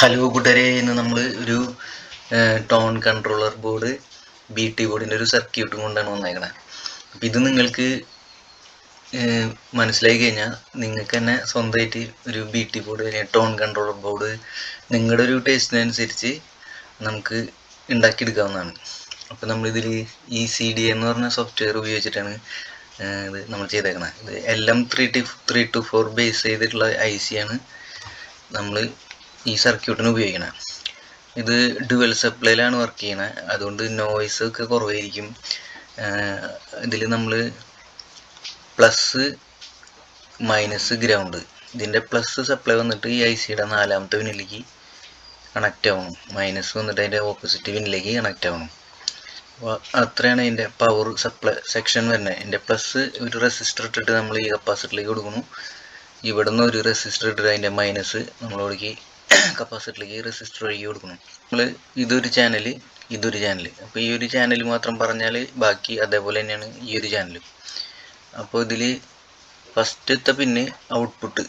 Hello കൂട്ടരെ, ഇന്ന് നമ്മൾ ഒരു ടോൺ കൺട്രോളർ ബോർഡ് BT ബോർഡിൻ്റെ ഒരു സർക്യൂട്ടും കൊണ്ടാണ് വന്നേക്കണത്. അപ്പം ഇത് നിങ്ങൾക്ക് മനസ്സിലായി കഴിഞ്ഞാൽ നിങ്ങൾക്ക് തന്നെ സ്വന്തമായിട്ട് ഒരു BT ബോർഡ് അല്ലെങ്കിൽ ടോൺ കൺട്രോളർ ബോർഡ് നിങ്ങളുടെ ഒരു ടേസ്റ്റിനനുസരിച്ച് നമുക്ക് ഉണ്ടാക്കിയെടുക്കാവുന്നതാണ്. അപ്പോൾ നമ്മളിതിൽ ECDA എന്ന് പറഞ്ഞ സോഫ്റ്റ്വെയർ ഉപയോഗിച്ചിട്ടാണ് ഇത് നമ്മൾ ചെയ്തേക്കണത്. ഇത് LM324 ബേസ് ചെയ്തിട്ടുള്ള IC ആണ് നമ്മൾ ഈ സർക്യൂട്ടിന് ഉപയോഗിക്കണം. ഇത് ഡുവൽ സപ്ലൈയിലാണ് വർക്ക് ചെയ്യണത്, അതുകൊണ്ട് നോയ്സ് ഒക്കെ കുറവായിരിക്കും. ഇതിൽ നമ്മൾ പ്ലസ് മൈനസ് ഗ്രൗണ്ട്, ഇതിൻ്റെ പ്ലസ് സപ്ലൈ വന്നിട്ട് ഈ ICയുടെ 4ാമത്തെ പിന്നിലേക്ക് കണക്റ്റ് ആവണം, മൈനസ് വന്നിട്ട് അതിൻ്റെ ഓപ്പോസിറ്റ് പിന്നിലേക്ക് കണക്റ്റ് ആവണം. അപ്പോൾ അത്രയാണ് അതിൻ്റെ പവർ സപ്ലൈ സെക്ഷൻ വരുന്നത്. അതിൻ്റെ പ്ലസ് ഒരു റെസിസ്റ്റർ ഇട്ടിട്ട് നമ്മൾ ഈ കപ്പാസിറ്ററിലേക്ക് കൊടുക്കുന്നു, ഇവിടെ നിന്ന് ഒരു റെസിസ്റ്റർ ഇട്ടിട്ട് അതിൻ്റെ മൈനസ് നമ്മളോടേക്ക് കപ്പാസിറ്ററിലേക്ക് റെസിസ്റ്റർ വഴി കൊടുക്കണം. നമ്മൾ ഇതൊരു ചാനൽ, ഇതൊരു ചാനൽ. അപ്പോൾ ഈ ഒരു ചാനൽ മാത്രം പറഞ്ഞാൽ ബാക്കി അതേപോലെ തന്നെയാണ് ഈ ഒരു ചാനൽ. അപ്പോൾ ഇതിൽ ഫസ്റ്റത്തെ പിന്നെ ഔട്ട്പുട്ട്,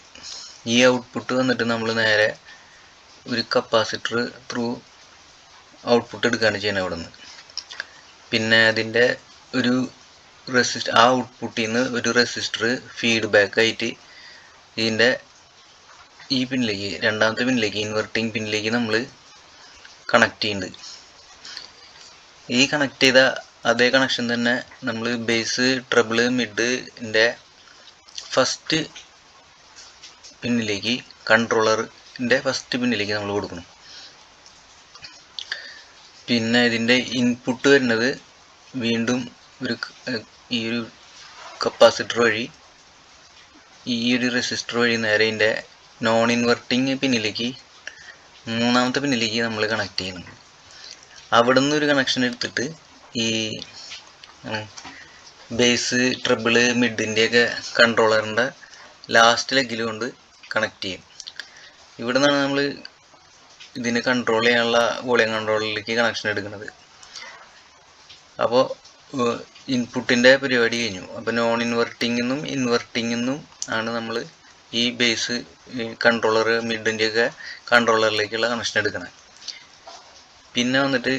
ഈ ഔട്ട്പുട്ട് വന്നിട്ട് നമ്മൾ നേരെ ഒരു കപ്പാസിറ്റർ ത്രൂ ഔട്ട്പുട്ട് എടുക്കുകയാണ് ചെയ്യുന്നത് ഇവിടെ നിന്ന്. പിന്നെ അതിൻ്റെ ഒരു ആ ഔട്ട്പുട്ടിൽ നിന്ന് ഒരു റെസിസ്റ്റർ ഫീഡ്ബാക്ക് ആയിട്ട് ഇതിൻ്റെ ഈ പിന്നിലേക്ക്, 2ാമത്തെ പിന്നിലേക്ക്, ഇൻവെർട്ടിങ് പിന്നിലേക്ക് നമ്മൾ കണക്ട് ചെയ്യുന്നുണ്ട്. ഈ കണക്ട് ചെയ്ത അതേ കണക്ഷൻ തന്നെ നമ്മൾ ബേസ്, ട്രബിള്, മിഡിൻ്റെ ഫസ്റ്റ് പിന്നിലേക്ക്, കൺട്രോളറിൻ്റെ ഫസ്റ്റ് പിന്നിലേക്ക് നമ്മൾ കൊടുക്കണം. പിന്നെ ഇതിൻ്റെ ഇൻപുട്ട് വരുന്നത് വീണ്ടും ഈ ഒരു കപ്പാസിറ്റർ വഴി, ഈ ഒരു റെസിസ്റ്റർ വഴി നേരെ ഇതിൻ്റെ നോൺ ഇൻവെർട്ടിങ് പിന്നിലേക്ക്, 3ാമത്തെ പിന്നിലേക്ക് നമ്മൾ കണക്ട് ചെയ്യുന്നുണ്ട്. അവിടെ നിന്ന് ഒരു കണക്ഷൻ എടുത്തിട്ട് ഈ ബേസ്, ട്രിബിള്, മിഡിൻ്റെയൊക്കെ കൺട്രോളറിൻ്റെ ലാസ്റ്റ് ലെഗിൽ കൊണ്ട് കണക്ട് ചെയ്യും. ഇവിടെ നിന്നാണ് നമ്മൾ ഇതിന് കൺട്രോൾ ചെയ്യാനുള്ള വോളിയം കൺട്രോളറിലേക്ക് കണക്ഷൻ എടുക്കുന്നത്. അപ്പോൾ ഇൻപുട്ടിൻ്റെ പരിപാടി കഴിഞ്ഞു. അപ്പോൾ നോൺ ഇൻവെർട്ടിങ്ങിൽ നിന്നും ആണ് നമ്മൾ ഈ ബേസ്, കൺട്രോളർ, മിഡിൻ്റെയൊക്കെ കൺട്രോളറിലേക്കുള്ള കണക്ഷൻ എടുക്കണം. പിന്നെ വന്നിട്ട്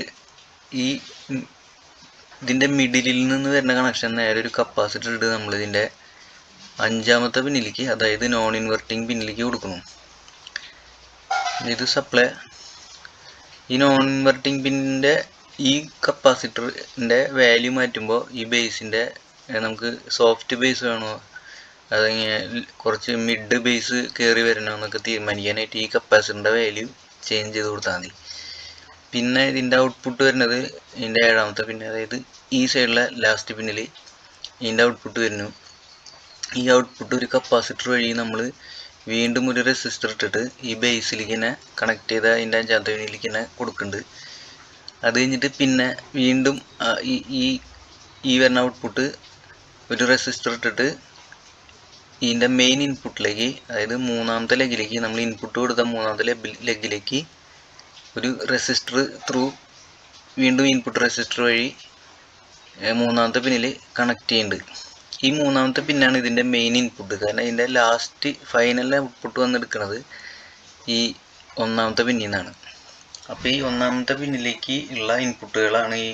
ഇതിൻ്റെ മിഡിലിൽ നിന്ന് വരുന്ന കണക്ഷൻ നേരെ ഒരു കപ്പാസിറ്റർ ഇട്ട് നമ്മൾ ഇതിൻ്റെ 5ാമത്തെ പിന്നിലേക്ക്, അതായത് നോൺ ഇൻവെർട്ടിങ് പിന്നിലേക്ക് കൊടുക്കണം. ഇത് സപ്ലൈ. ഈ നോൺ ഇൻവെർട്ടിങ് പിന്നിൻ്റെ ഈ കപ്പാസിറ്ററിൻ്റെ വാല്യൂ മാറ്റുമ്പോൾ ഈ ബേസിൻ്റെ നമുക്ക് സോഫ്റ്റ് ബേസ് വേണോ അതങ്ങനെ കുറച്ച് മിഡ് ബേസ് കയറി വരണമെന്നൊക്കെ തീരുമാനിക്കാനായിട്ട് ഈ കപ്പാസിറ്ററിൻ്റെ വാല്യൂ ചേഞ്ച് ചെയ്ത് കൊടുത്താൽ മതി. പിന്നെ ഇതിൻ്റെ ഔട്ട്പുട്ട് വരുന്നത് ഇതിൻ്റെ 7ാമത്തെ പിന്ന്, അതായത് ഈ സൈഡിലെ ലാസ്റ്റ് പിന്നിൽ ഇതിൻ്റെ ഔട്ട്പുട്ട് വരുന്നു. ഈ ഔട്ട്പുട്ട് ഒരു കപ്പാസിറ്റർ വഴി നമ്മൾ വീണ്ടും ഒരു റെസിസ്റ്റർ ഇട്ടിട്ട് ഈ ബേസിലേക്ക് തന്നെ കണക്ട് ചെയ്ത അതിൻ്റെ 5ാമത്തെ പിന്നിലേക്ക് തന്നെ കൊടുക്കുന്നുണ്ട്. അത് കഴിഞ്ഞിട്ട് പിന്നെ വീണ്ടും ഈ വരുന്ന ഔട്ട്പുട്ട് ഒരു റെസിസ്റ്റർ ഇട്ടിട്ട് ഇതിൻ്റെ മെയിൻ ഇൻപുട്ടിലേക്ക്, അതായത് 3ാമത്തെ ലെഗിലേക്ക്, നമ്മൾ ഇൻപുട്ട് കൊടുത്ത 3ാമത്തെ ലെഗിലേക്ക് ഒരു റെസിസ്റ്റർ ത്രൂ വീണ്ടും ഇൻപുട്ട് റെസിസ്റ്റർ വഴി 3ാമത്തെ പിന്നിൽ കണക്ട് ചെയ്യുന്നുണ്ട്. ഈ 3ാമത്തെ പിന്നാണ് ഇതിൻ്റെ മെയിൻ ഇൻപുട്ട്, കാരണം ഇതിൻ്റെ ലാസ്റ്റ് ഫൈനൽ ഔട്ട്പുട്ട് വന്നെടുക്കുന്നത് ഈ 1ാമത്തെ പിന്നിൽ നിന്നാണ്. അപ്പോൾ ഈ 1ാമത്തെ പിന്നിലേക്ക് ഉള്ള ഇൻപുട്ടുകളാണ് ഈ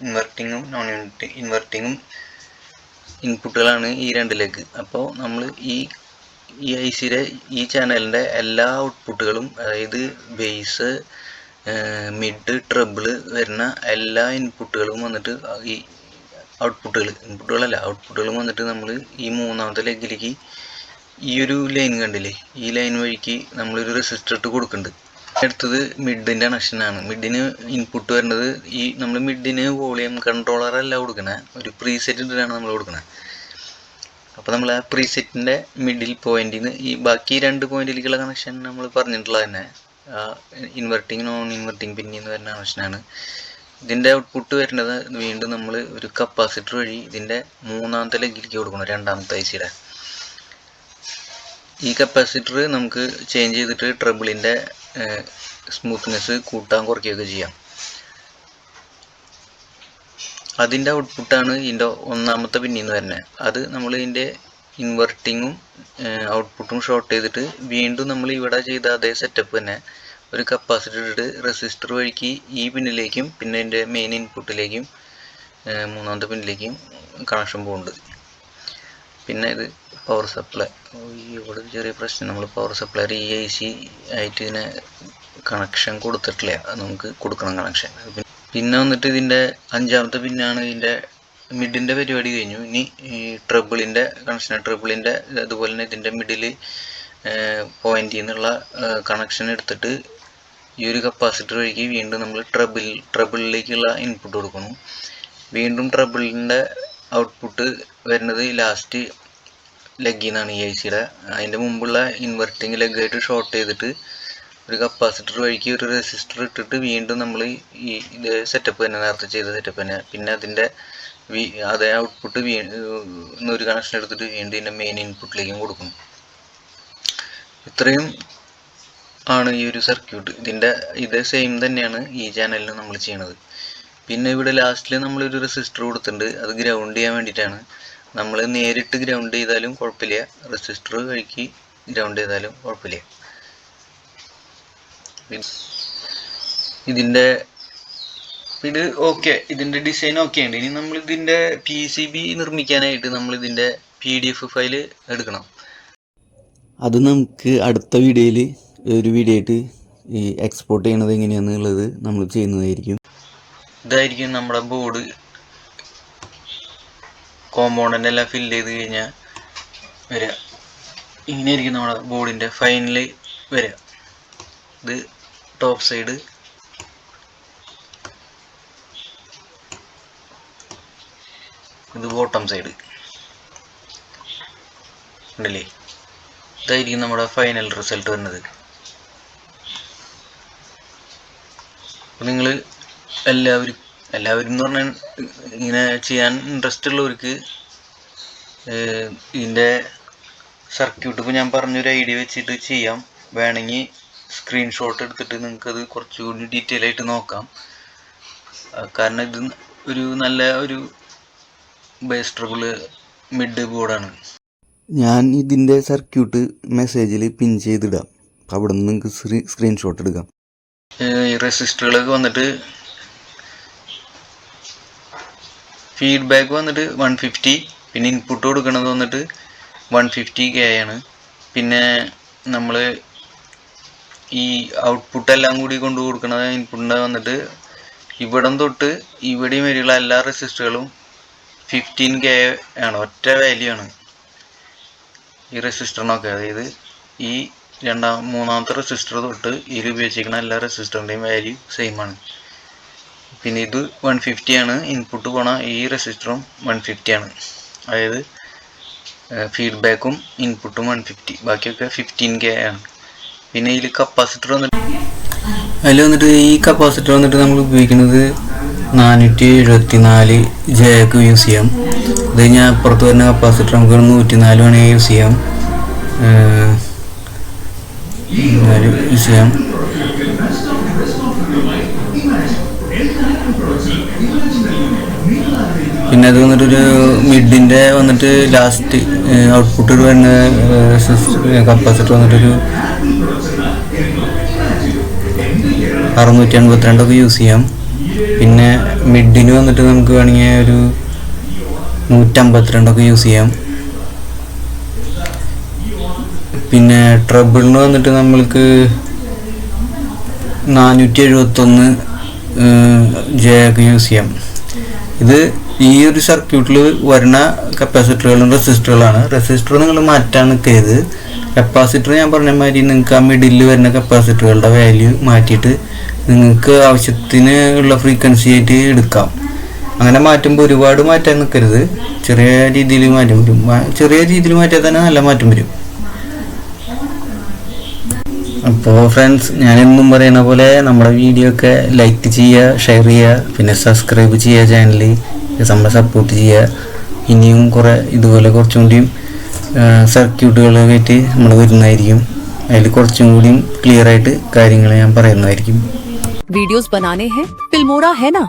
ഇൻവെർട്ടിങ്ങും നോൺ ഇൻവെർട്ടിങ്ങും ഇൻപുട്ടുകളാണ് ഈ 2 ലെഗ്. അപ്പോൾ നമ്മൾ ഈ ICയുടെ ഈ ചാനലിൻ്റെ എല്ലാ ഔട്ട്പുട്ടുകളും, അതായത് ബേസ്, മിഡ്, ട്രിബിള് വരുന്ന എല്ലാ ഇൻപുട്ടുകളും വന്നിട്ട് ഈ ഔട്ട്പുട്ടുകളും വന്നിട്ട് നമ്മൾ ഈ 3ാമത്തെ ലെഗിലേക്ക് ഈ ഒരു ലൈൻ കണ്ടില്ലേ, ഈ ലൈൻ വഴിക്ക് നമ്മളൊരു റെസിസ്റ്റർ ഇട്ട് കൊടുക്കുന്നുണ്ട്. അടുത്തത് മിഡിൻ്റെ കണക്ഷനാണ്. മിഡിന് ഇൻപുട്ട് വരുന്നത് നമ്മൾ മിഡിന് വോളിയം കൺട്രോളറല്ല കൊടുക്കണേ, ഒരു പ്രീസെറ്റ് ഇട്ടിട്ടാണ് നമ്മൾ കൊടുക്കണത്. അപ്പോൾ നമ്മൾ ആ പ്രീസെറ്റിൻ്റെ മിഡിൽ പോയിന്റിൽ നിന്ന് ഈ ബാക്കി 2 പോയിന്റിലേക്കുള്ള കണക്ഷൻ നമ്മൾ പറഞ്ഞിട്ടുള്ളത് തന്നെ ഇൻവെർട്ടിങ്, നോൺ ഇൻവെർട്ടിങ് പിന്നിൽ നിന്ന് വരുന്ന കണക്ഷനാണ്. ഇതിൻ്റെ ഔട്ട്പുട്ട് വരുന്നത് വീണ്ടും നമ്മൾ ഒരു കപ്പാസിറ്റർ വഴി ഇതിൻ്റെ 3ാമത്തെ ലെഗിലേക്ക് കൊടുക്കണം, 2ാമത്തെ ICയുടെ. ഈ കപ്പാസിറ്റർ നമുക്ക് ചേഞ്ച് ചെയ്തിട്ട് ട്രബിളിൻ്റെ സ്മൂത്ത്നെസ് കൂട്ടാൻ കുറയ്ക്കുകയൊക്കെ ചെയ്യാം. അതിൻ്റെ ഔട്ട്പുട്ടാണ് ഇതിൻ്റെ 1ാമത്തെ പിന്നിൽ നിന്ന് വരുന്നത്. അത് നമ്മൾ ഇതിൻ്റെ ഇൻവെർട്ടിങ്ങും ഔട്ട്പുട്ടും ഷോർട്ട് ചെയ്തിട്ട് വീണ്ടും നമ്മൾ ഇവിടെ ചെയ്ത അതേ സെറ്റപ്പ് തന്നെ ഒരു കപ്പാസിറ്റർ ഇട്ടിട്ട് റെസിസ്റ്റർ വഴിക്ക് ഈ പിന്നിലേക്കും പിന്നെ ഇതിൻ്റെ മെയിൻ ഇൻപുട്ടിലേക്കും മൂന്നാമത്തെ പിന്നിലേക്കും കണക്ഷൻ പോകുന്നുണ്ട്. പിന്നെ ഇത് പവർ സപ്ലൈ. ഇവിടെ ചെറിയ പ്രശ്നം, നമ്മൾ പവർ സപ്ലൈ EIC ആയിട്ട് ഇതിനെ കണക്ഷൻ കൊടുത്തിട്ടില്ല, അത് നമുക്ക് കൊടുക്കണം കണക്ഷൻ. പിന്നെ വന്നിട്ട് ഇതിൻ്റെ അഞ്ചാമത്തെ പിന്നാണ് ഇതിൻ്റെ മിഡിൻ്റെ പരിപാടി കഴിഞ്ഞു. ഇനി ഈ ട്രബിളിൻ്റെ കണക്ഷൻ, ട്രബിളിൻ്റെ അതുപോലെ തന്നെ ഇതിൻ്റെ മിഡിൽ പോയിന്റിൽ നിന്നുള്ള കണക്ഷൻ എടുത്തിട്ട് ഈ ഒരു കപ്പാസിറ്റർ വഴിക്ക് വീണ്ടും നമ്മൾ ട്രബിളിലേക്കുള്ള ഇൻപുട്ട് കൊടുക്കണം. വീണ്ടും ട്രബിളിൻ്റെ ഔട്ട്പുട്ട് വരുന്നത് ലാസ്റ്റ് ലെഗിൽ നിന്നാണ് EICയുടെ. അതിൻ്റെ മുമ്പുള്ള ഇൻവെർട്ടിങ് ലെഗായിട്ട് ഷോർട്ട് ചെയ്തിട്ട് ഒരു കപ്പാസിറ്റർ വഴിക്ക് ഒരു റെസിസ്റ്റർ ഇട്ടിട്ട് വീണ്ടും നമ്മൾ ഈ ഇത് സെറ്റപ്പ് തന്നെ, നേരത്തെ ചെയ്ത സെറ്റപ്പ് തന്നെ. പിന്നെ അതിൻ്റെ അതേ ഔട്ട്പുട്ട് ഒരു കണക്ഷൻ എടുത്തിട്ട് വീണ്ടും ഇതിൻ്റെ മെയിൻ ഇൻപുട്ടിലേക്കും കൊടുക്കണം. ഇത്രയും ആണ് ഈ ഒരു സർക്യൂട്ട്. ഇതേ സെയിം തന്നെയാണ് ഈ ചാനലിൽ നമ്മൾ ചെയ്യണത്. പിന്നെ ഇവിടെ ലാസ്റ്റിൽ നമ്മളൊരു റെസിസ്റ്റർ കൊടുത്തിട്ടുണ്ട്, അത് ഗ്രൗണ്ട് ചെയ്യാൻ വേണ്ടിയിട്ടാണ്. നമ്മൾ നേരിട്ട് ഗ്രൗണ്ട് ചെയ്താലും കുഴപ്പമില്ല, റെസിസ്റ്റർ വഴിക്ക് ഗ്രൗണ്ട് ചെയ്താലും കുഴപ്പമില്ല. ഇത് ഓക്കെ, ഇതിൻ്റെ ഡിസൈൻ ഓക്കെ ഉണ്ട്. ഇനി നമ്മൾ ഇതിൻ്റെ PCB നിർമ്മിക്കാനായിട്ട് നമ്മൾ ഇതിൻ്റെ PDF ഫയൽ എടുക്കണം. അത് നമുക്ക് അടുത്ത ഒരു വീഡിയോ ആയിട്ട് ഈ എക്സ്പോർട്ട് ചെയ്യണത് എങ്ങനെയാണെന്നുള്ളത് നമ്മൾ ചെയ്യുന്നതായിരിക്കും. ഇതായിരിക്കും നമ്മുടെ ബോർഡ്. കോമ്പോണൻ്റ് എല്ലാം ഫില്ല് ചെയ്ത് കഴിഞ്ഞാൽ വരിക ഇങ്ങനെയായിരിക്കും നമ്മുടെ ബോർഡിൻ്റെ ഫൈനല് വരിക. ഇത് ടോപ്പ് സൈഡ്, ഇത് ബോട്ടം സൈഡ് ഉണ്ടല്ലേ. ഇതായിരിക്കും നമ്മുടെ ഫൈനൽ റിസൾട്ട് വരുന്നത്. അപ്പോൾ നിങ്ങൾ എല്ലാവരും എന്ന് പറഞ്ഞാൽ ഇങ്ങനെ ചെയ്യാൻ ഇൻട്രസ്റ്റ് ഉള്ളവർക്ക് ഇതിൻ്റെ സർക്യൂട്ട് ഇപ്പോൾ ഞാൻ പറഞ്ഞൊരു ഐഡിയ വെച്ചിട്ട് ചെയ്യാം. വേണമെങ്കിൽ സ്ക്രീൻഷോട്ട് എടുത്തിട്ട് നിങ്ങൾക്കത് കുറച്ചുകൂടി ഡീറ്റെയിൽ ആയിട്ട് നോക്കാം. കാരണം ഇത് ഒരു നല്ല ഒരു ബേസ് ട്രബിൾ മിഡ് ബോർഡാണ്. ഞാൻ ഇതിൻ്റെ സർക്യൂട്ട് മെസ്സേജിൽ പിൻ ചെയ്തിടാം, അവിടെ നിന്ന് നിങ്ങൾക്ക് സ്ക്രീൻഷോട്ട് എടുക്കാം. ഈ റെസിസ്റ്ററുകളൊക്കെ വന്നിട്ട് ഫീഡ്ബാക്ക് വന്നിട്ട് 150, പിന്നെ ഇൻപുട്ട് കൊടുക്കുന്നത് വന്നിട്ട് 150K ആണ്. പിന്നെ നമ്മൾ ഈ ഔട്ട്പുട്ട് എല്ലാം കൂടി കൊണ്ടു കൊടുക്കുന്നത് ഇൻപുട്ടിൻ്റെ വന്നിട്ട് ഇവിടം തൊട്ട് ഇവിടെയും വരെയുള്ള എല്ലാ റെസിസ്റ്ററുകളും 15K ആണ്, ഒറ്റ വാല്യൂ ആണ് ഈ റെസിസ്റ്ററിനൊക്കെ. അതായത് ഈ മൂന്നാമത്തെ റെസിസ്റ്റർ തൊട്ട് ഇതിൽ ഉപയോഗിച്ചിരിക്കുന്ന എല്ലാ റെസിസ്റ്ററിൻ്റെയും വാല്യൂ സെയിം ആണ്. പിന്നെ ഇത് 150 ആണ്, ഇൻപുട്ട് പോണ ഈ റെസിസ്റ്ററും 150 ആണ്. അതായത് ഫീഡ്ബാക്കും ഇൻപുട്ടും 150, ബാക്കിയൊക്കെ 15K ആണ്. പിന്നെ ഇതിൽ കപ്പാസിറ്റർ വന്നിട്ട് ഈ കപ്പാസിറ്റർ വന്നിട്ട് നമ്മൾ ഉപയോഗിക്കുന്നത് 474 J യൂസ് ചെയ്യാം. അത് കഴിഞ്ഞാൽ അപ്പുറത്ത് വരുന്ന കപ്പാസിറ്റർ നമുക്ക് 104 വേണമെങ്കിൽ യൂസ് ചെയ്യാം. പിന്നെ അത് വന്നിട്ടൊരു മിഡിൻ്റെ വന്നിട്ട് ലാസ്റ്റ് ഔട്ട്പുട്ട് വരുന്ന കപ്പാസിറ്റർ വന്നിട്ടൊരു 682 യൂസ് ചെയ്യാം. പിന്നെ മിഡിന് വന്നിട്ട് നമുക്ക് വേണമെങ്കിൽ ഒരു 152 യൂസ് ചെയ്യാം. പിന്നെ ട്രബിളിന് വന്നിട്ട് നമ്മൾക്ക് 471 J യൂസ് ചെയ്യാം. ഇത് ഈ ഒരു സർക്യൂട്ടിൽ വരുന്ന കപ്പാസിറ്ററുകളും റെസിസ്റ്ററുകളാണ്. റെസിസ്റ്റർ നിങ്ങൾ മാറ്റാൻ നിൽക്കരുത്. കപ്പാസിറ്റർ ഞാൻ പറഞ്ഞ മാതിരി നിങ്ങൾക്ക് ആ മിഡിൽ വരുന്ന കപ്പാസിറ്ററുകളുടെ വാല്യൂ മാറ്റിയിട്ട് നിങ്ങൾക്ക് ആവശ്യത്തിന് ഉള്ള ഫ്രീക്വൻസി ആയിട്ട് എടുക്കാം. അങ്ങനെ മാറ്റുമ്പോൾ ഒരുപാട് മാറ്റാൻ നിൽക്കരുത്, ചെറിയ രീതിയിൽ മാറ്റം വരും. ചെറിയ രീതിയിൽ മാറ്റിയാൽ തന്നെ നല്ല മാറ്റം വരും. അപ്പോൾ ഫ്രണ്ട്സ്, ഞാനെന്നും പറയുന്ന പോലെ നമ്മുടെ വീഡിയോ ഒക്കെ ലൈക്ക് ചെയ്യുക, ഷെയർ ചെയ്യുക, പിന്നെ സബ്സ്ക്രൈബ് ചെയ്യുക, ചാനൽ നമ്മളെ സപ്പോർട്ട് ചെയ്യുക. ഇനിയും ഇതുപോലെ കുറച്ചും കൂടിയും സർക്യൂട്ടുകളായിട്ട് നമ്മൾ വരുന്നതായിരിക്കും. അതിൽ കുറച്ചും കൂടിയും ക്ലിയർ ആയിട്ട് കാര്യങ്ങൾ ഞാൻ പറയുന്നതായിരിക്കും. वीडियोस बनाने हैं फिल्मोरा है ना।